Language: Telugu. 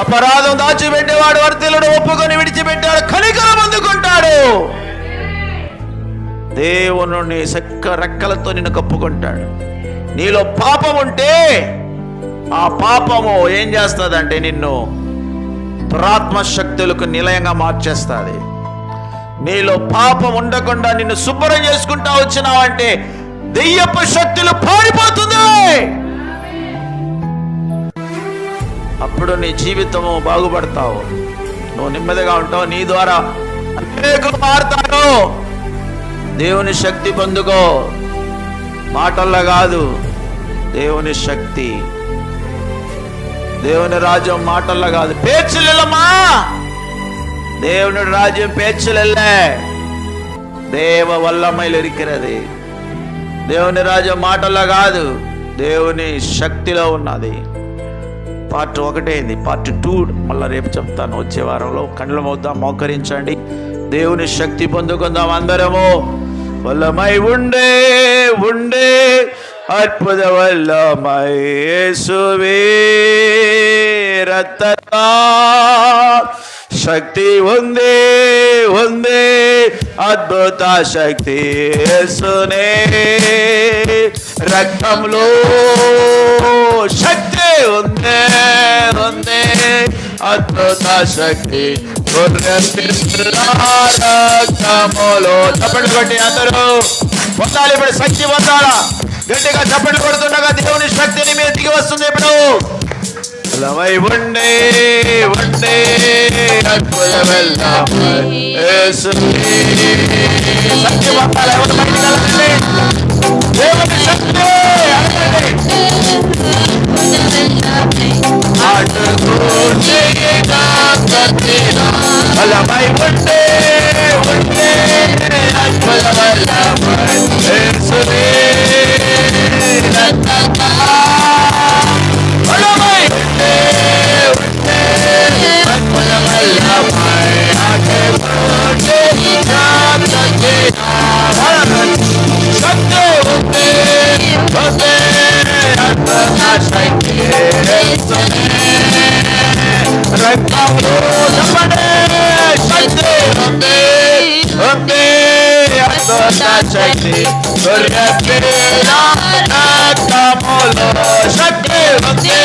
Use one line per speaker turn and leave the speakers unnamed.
అపరాధం దాచిపెట్టేవాడు వర్తిల్లుడు, ఒప్పుకొని విడిచిపెట్టాడు కనికరం అందుకుంటాడు. దేవుని నీ రెక్కలతో నిన్ను కప్పుకుంటాడు. నీలో పాపం ఉంటే ఆ పాపము ఏం చేస్తుందంటే నిన్ను దురాత్మ శక్తులకు నిలయంగా మార్చేస్తుంది. నీలో పాపం ఉండకుండా నిన్ను శుభ్రం చేసుకుంటా వచ్చినావంటే దెయ్యపు శక్తులు పారిపోతుంది. అప్పుడు నీ జీవితము బాగుపడతావు, నువ్వు నెమ్మదిగా ఉంటావు, నీ ద్వారా అనేకులు మారుతారు. దేవుని శక్తి పొందుకో, మాటల్లో కాదు, దేవుని శక్తి, దేవుని రాజ్యం మాటల్లో కాదు. పేర్చులమ్మా, దేవుని రాజ్యం పేర్చులెల్ల, దేవ వల్లమైలు ఇరిక్కినది. దేవుని రాజ్యం మాటల్లో కాదు, దేవుని శక్తిలో ఉన్నది. పార్ట్ 1 అయింది, పార్ట్ 2 మళ్ళీ రేపు చెప్తాను. వచ్చే వారంలో కళ్ళు మోద్దాం, మోకరించండి, దేవుని శక్తి పొందుకుందాం అందరము. వల్లమై ఉండే ఉండే అద్భుత వల్లమై యేసువే రక్తతా శక్తి ఉంది ఉంది, అద్భుత శక్తి యేసునే రక్తంలో శక్తి ఉంది ఉంది, అద్భుత శక్తి రక్తములో. చప్పట్లు కొట్టి అందరూ పొందాలి. ఇప్పుడు శక్తి పొందాలా? గట్టిగా చప్పట్లు కొడుతుండగా దేవుని శక్తిని మీద దిగి వస్తుంది. ఇప్పుడు వల్లమై ఉండే ఉండే అద్భుత వల్లమై యేసువే శక్తి పొందాలి. ఎవరు బయటికి వెళ్ళండి, దేవుని శక్తి వల్లమై ఉండే ఉండే అద్భుత వల్లమై యేసువే వల్లమై ఉండే ఉండే అద్భుత వల్లమై శక్తి ఉంది ఉంది, అద్భుత శక్తి రక్తంలో చెప్పండి, శక్తి ఉంది ఉంది, అద్భుత శక్తి రక్తములో శక్తి ఉంది.